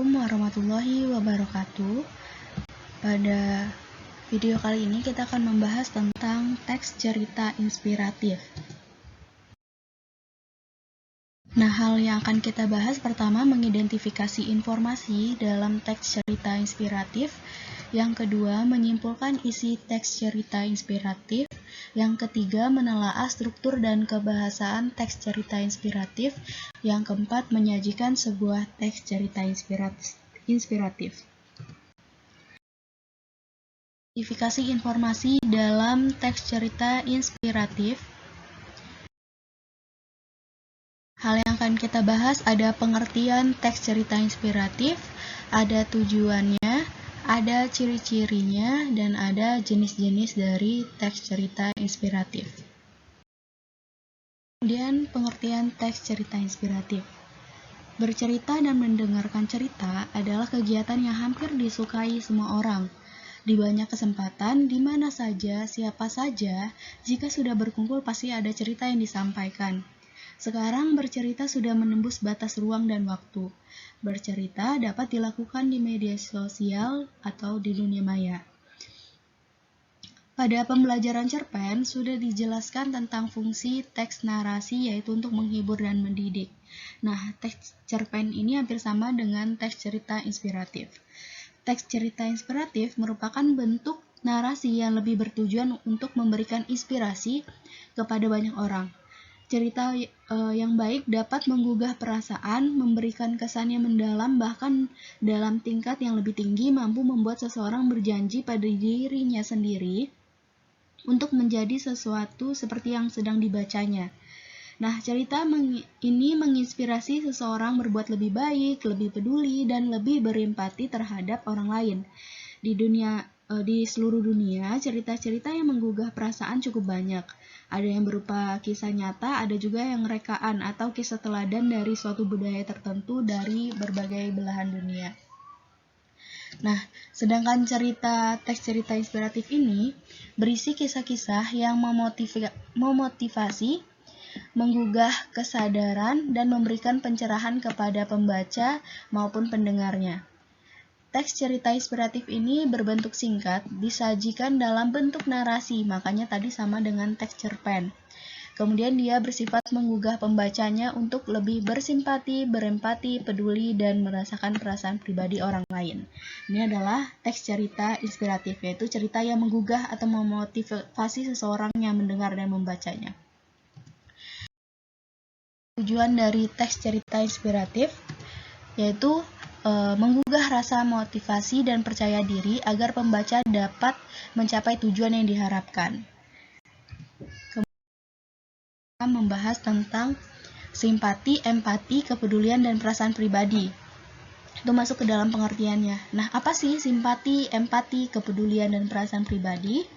Assalamualaikum warahmatullahi wabarakatuh. Pada video kali ini kita akan membahas tentang teks cerita inspiratif. Nah, hal yang akan kita bahas pertama mengidentifikasi informasi dalam teks cerita inspiratif. Yang kedua, menyimpulkan isi teks cerita inspiratif. Yang ketiga, menelaah struktur dan kebahasaan teks cerita inspiratif. Yang keempat, menyajikan sebuah teks cerita inspiratif. Identifikasi informasi dalam teks cerita inspiratif. Hal yang akan kita bahas ada pengertian teks cerita inspiratif, ada tujuannya, ada ciri-cirinya, dan ada jenis-jenis dari teks cerita inspiratif. Kemudian pengertian teks cerita inspiratif. Bercerita dan mendengarkan cerita adalah kegiatan yang hampir disukai semua orang. Di banyak kesempatan, di mana saja, siapa saja, jika sudah berkumpul pasti ada cerita yang disampaikan. Sekarang bercerita sudah menembus batas ruang dan waktu. Bercerita dapat dilakukan di media sosial atau di dunia maya. Pada pembelajaran cerpen sudah dijelaskan tentang fungsi teks narasi yaitu untuk menghibur dan mendidik. Nah, teks cerpen ini hampir sama dengan teks cerita inspiratif. Teks cerita inspiratif merupakan bentuk narasi yang lebih bertujuan untuk memberikan inspirasi kepada banyak orang. Cerita yang baik dapat menggugah perasaan, memberikan kesan yang mendalam, bahkan dalam tingkat yang lebih tinggi mampu membuat seseorang berjanji pada dirinya sendiri untuk menjadi sesuatu seperti yang sedang dibacanya. Nah, cerita ini menginspirasi seseorang berbuat lebih baik, lebih peduli, dan lebih berempati terhadap orang lain. Di seluruh dunia, cerita-cerita yang menggugah perasaan cukup banyak. Ada yang berupa kisah nyata, ada juga yang rekaan atau kisah teladan dari suatu budaya tertentu dari berbagai belahan dunia. Nah, sedangkan teks cerita inspiratif ini berisi kisah-kisah yang memotivasi, menggugah kesadaran, dan memberikan pencerahan kepada pembaca maupun pendengarnya. Teks cerita inspiratif ini berbentuk singkat, disajikan dalam bentuk narasi, makanya tadi sama dengan teks cerpen. Kemudian dia bersifat menggugah pembacanya untuk lebih bersimpati, berempati, peduli, dan merasakan perasaan pribadi orang lain. Ini adalah teks cerita inspiratif, yaitu cerita yang menggugah atau memotivasi seseorang yang mendengar dan membacanya. Tujuan dari teks cerita inspiratif yaitu menggugah rasa motivasi dan percaya diri agar pembaca dapat mencapai tujuan yang diharapkan. Kemudian membahas tentang simpati, empati, kepedulian, dan perasaan pribadi. Itu masuk ke dalam pengertiannya. Nah, apa sih simpati, empati, kepedulian, dan perasaan pribadi?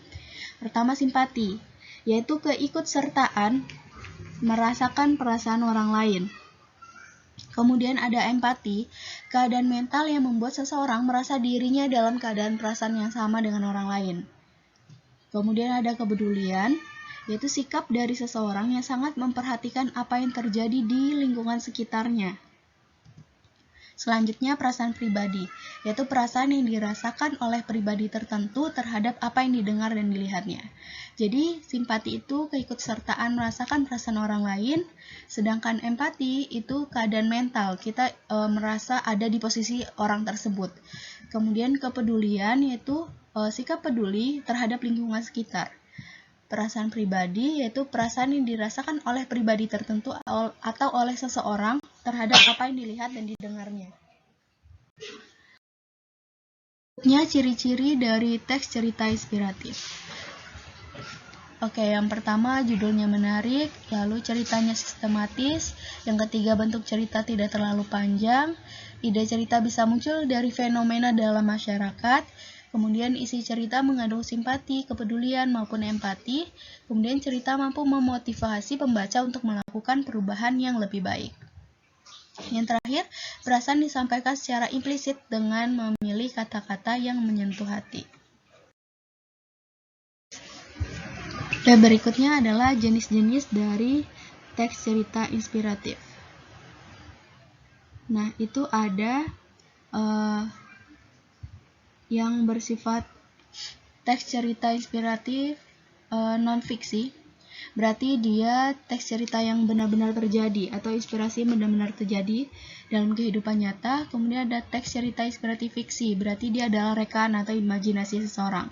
Pertama, simpati, yaitu keikutsertaan merasakan perasaan orang lain. Kemudian ada empati, keadaan mental yang membuat seseorang merasa dirinya dalam keadaan perasaan yang sama dengan orang lain. Kemudian ada kepedulian, yaitu sikap dari seseorang yang sangat memperhatikan apa yang terjadi di lingkungan sekitarnya. Selanjutnya perasaan pribadi, yaitu perasaan yang dirasakan oleh pribadi tertentu terhadap apa yang didengar dan dilihatnya. Jadi simpati itu keikutsertaan merasakan perasaan orang lain, sedangkan empati itu keadaan mental, kita merasa ada di posisi orang tersebut. Kemudian kepedulian yaitu sikap peduli terhadap lingkungan sekitar. Perasaan pribadi yaitu perasaan yang dirasakan oleh pribadi tertentu atau oleh seseorang terhadap apa yang dilihat dan didengarnya. Ciri-ciri dari teks cerita inspiratif. Oke, yang pertama judulnya menarik, lalu ceritanya sistematis, yang ketiga bentuk cerita tidak terlalu panjang, ide cerita bisa muncul dari fenomena dalam masyarakat, kemudian isi cerita mengandung simpati, kepedulian, maupun empati, kemudian cerita mampu memotivasi pembaca untuk melakukan perubahan yang lebih baik. Yang terakhir, perasaan disampaikan secara implisit dengan memilih kata-kata yang menyentuh hati. Dan berikutnya adalah jenis-jenis dari teks cerita inspiratif. Nah, itu ada yang bersifat teks cerita inspiratif non-fiksi, berarti dia teks cerita yang benar-benar terjadi atau inspirasi yang benar-benar terjadi dalam kehidupan nyata. Kemudian ada teks cerita inspiratif fiksi, berarti dia adalah rekaan atau imajinasi seseorang.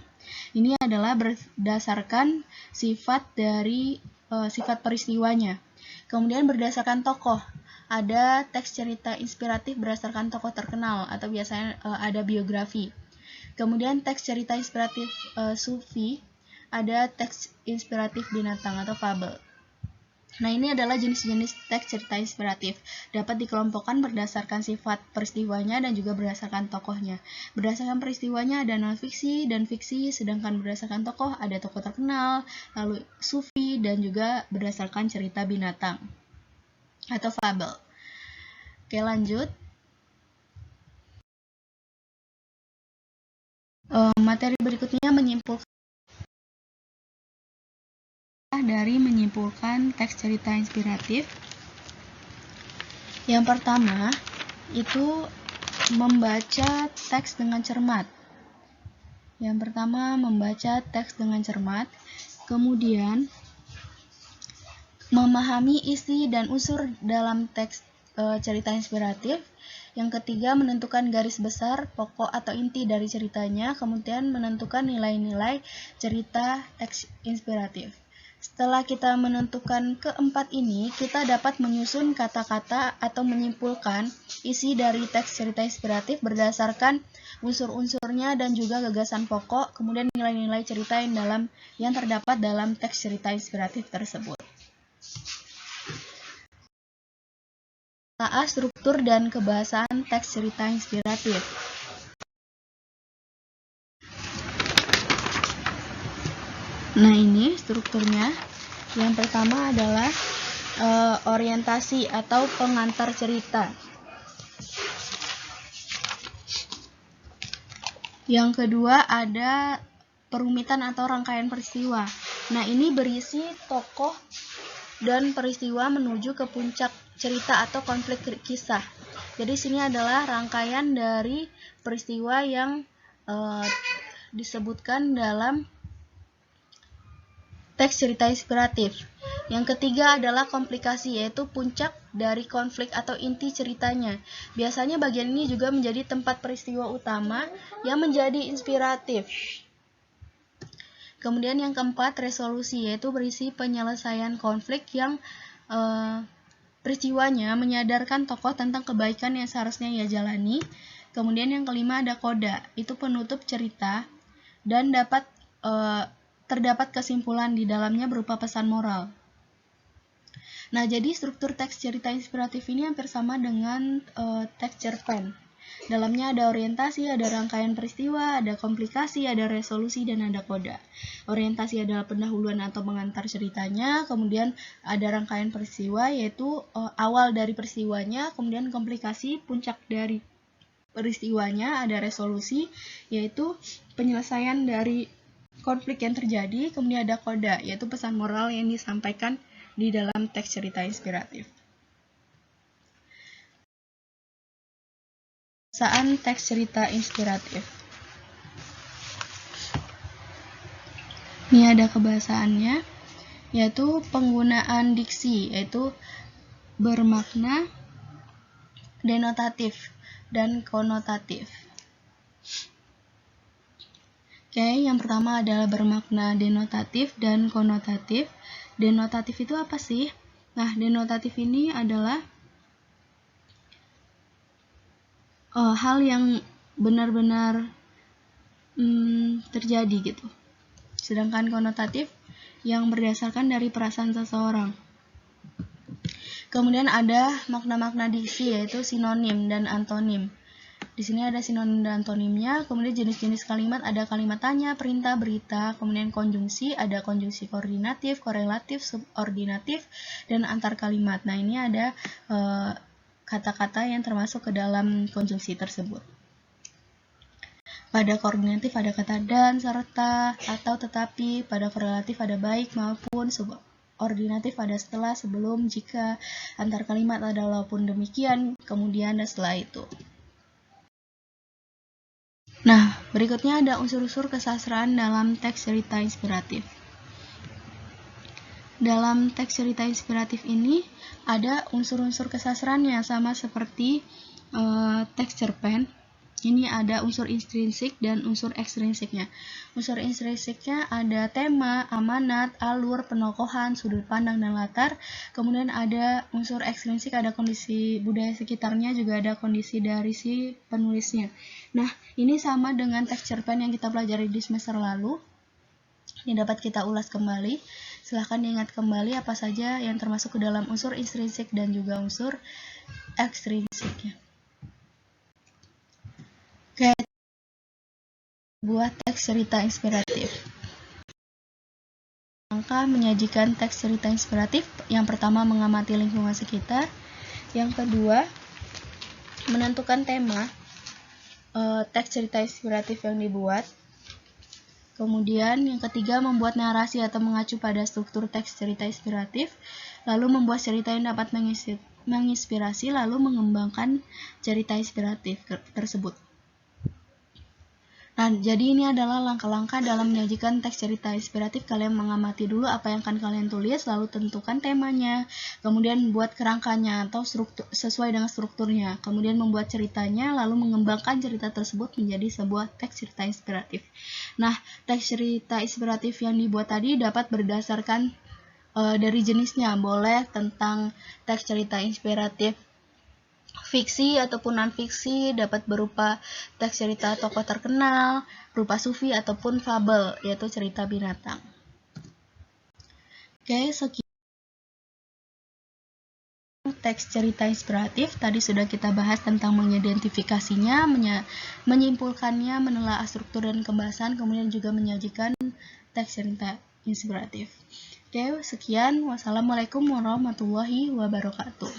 Ini adalah berdasarkan sifat dari sifat peristiwanya. Kemudian berdasarkan tokoh, ada teks cerita inspiratif berdasarkan tokoh terkenal atau biasanya ada biografi. Kemudian teks cerita inspiratif sufi, ada teks inspiratif binatang atau fabel. Nah, ini adalah jenis-jenis teks cerita inspiratif. Dapat dikelompokkan berdasarkan sifat peristiwanya dan juga berdasarkan tokohnya. Berdasarkan peristiwanya ada non-fiksi dan fiksi, sedangkan berdasarkan tokoh ada tokoh terkenal, lalu sufi, dan juga berdasarkan cerita binatang atau fabel. Oke, lanjut. Materi berikutnya menyimpulkan teks cerita inspiratif. Yang pertama itu membaca teks dengan cermat. Kemudian memahami isi dan unsur dalam teks cerita inspiratif. Yang ketiga, menentukan garis besar, pokok atau inti dari ceritanya, kemudian menentukan nilai-nilai cerita teks inspiratif. Setelah kita menentukan keempat ini, kita dapat menyusun kata-kata atau menyimpulkan isi dari teks cerita inspiratif berdasarkan unsur-unsurnya dan juga gagasan pokok, kemudian nilai-nilai cerita yang terdapat dalam teks cerita inspiratif tersebut. Struktur dan kebahasaan teks cerita inspiratif. Nah, ini strukturnya. Yang pertama adalah orientasi atau pengantar cerita. Yang kedua ada perumitan atau rangkaian peristiwa. Nah, ini berisi tokoh dan peristiwa menuju ke puncak cerita atau konflik kisah. Jadi sini adalah rangkaian dari peristiwa yang disebutkan dalam teks cerita inspiratif. Yang ketiga adalah komplikasi, yaitu puncak dari konflik atau inti ceritanya. Biasanya bagian ini juga menjadi tempat peristiwa utama yang menjadi inspiratif. Kemudian yang keempat, resolusi, yaitu berisi penyelesaian konflik yang peristiwanya menyadarkan tokoh tentang kebaikan yang seharusnya ia jalani. Kemudian yang kelima ada koda, itu penutup cerita dan terdapat kesimpulan di dalamnya berupa pesan moral. Nah, jadi struktur teks cerita inspiratif ini hampir sama dengan teks cerpen. Dalamnya ada orientasi, ada rangkaian peristiwa, ada komplikasi, ada resolusi, dan ada koda. Orientasi adalah pendahuluan atau mengantar ceritanya, kemudian ada rangkaian peristiwa, yaitu awal dari peristiwanya, kemudian komplikasi, puncak dari peristiwanya, ada resolusi, yaitu penyelesaian dari konflik yang terjadi, kemudian ada koda, yaitu pesan moral yang disampaikan di dalam teks cerita inspiratif. Pembahasaan teks cerita inspiratif. Ini ada kebahasaannya, yaitu penggunaan diksi, yaitu bermakna denotatif dan konotatif. Oke, yang pertama adalah bermakna denotatif dan konotatif. Denotatif itu apa sih? Nah, denotatif ini adalah hal yang benar-benar terjadi gitu. Sedangkan konotatif yang berdasarkan dari perasaan seseorang. Kemudian ada makna-makna diksi, yaitu sinonim dan antonim. Di sini ada sinonim dan antonimnya. Kemudian jenis-jenis kalimat ada kalimat tanya, perintah, berita. Kemudian konjungsi, ada konjungsi koordinatif, korelatif, subordinatif, dan antar kalimat. Nah, ini ada kata-kata yang termasuk ke dalam konjungsi tersebut. Pada koordinatif ada kata dan, serta, atau tetapi. Pada korelatif ada baik maupun, subordinatif ada setelah, sebelum, jika. Antar kalimat ada walaupun demikian, kemudian, dan setelah itu. Berikutnya ada unsur-unsur kesastraan dalam teks cerita inspiratif. Dalam teks cerita inspiratif ini ada unsur-unsur kesastraannya sama seperti teks cerpen. Ini ada unsur intrinsik dan unsur ekstrinsiknya. Unsur intrinsiknya ada tema, amanat, alur, penokohan, sudut pandang, dan latar. Kemudian ada unsur ekstrinsik, ada kondisi budaya sekitarnya, juga ada kondisi dari si penulisnya. Nah, ini sama dengan teks cerpen yang kita pelajari di semester lalu. Ini dapat kita ulas kembali. Silahkan diingat kembali apa saja yang termasuk ke dalam unsur intrinsik dan juga unsur ekstrinsiknya. Oke, buat teks cerita inspiratif. Langkah menyajikan teks cerita inspiratif. Yang pertama, mengamati lingkungan sekitar. Yang kedua, menentukan tema teks cerita inspiratif yang dibuat. Kemudian yang ketiga, membuat narasi atau mengacu pada struktur teks cerita inspiratif. Lalu membuat cerita yang dapat menginspirasi, lalu mengembangkan cerita inspiratif tersebut. Nah, jadi ini adalah langkah-langkah dalam menyajikan teks cerita inspiratif. Kalian mengamati dulu apa yang akan kalian tulis, lalu tentukan temanya, kemudian buat kerangkanya atau sesuai dengan strukturnya, kemudian membuat ceritanya, lalu mengembangkan cerita tersebut menjadi sebuah teks cerita inspiratif. Nah, teks cerita inspiratif yang dibuat tadi dapat berdasarkan dari jenisnya, boleh tentang teks cerita inspiratif fiksi ataupun non-fiksi, dapat berupa teks cerita tokoh terkenal, berupa sufi ataupun fabel, yaitu cerita binatang. Oke, sekian teks cerita inspiratif. Tadi sudah kita bahas tentang mengidentifikasinya, menyimpulkannya, menelaah struktur dan pembahasan, kemudian juga menyajikan teks cerita inspiratif. Oke, sekian. Wassalamualaikum warahmatullahi wabarakatuh.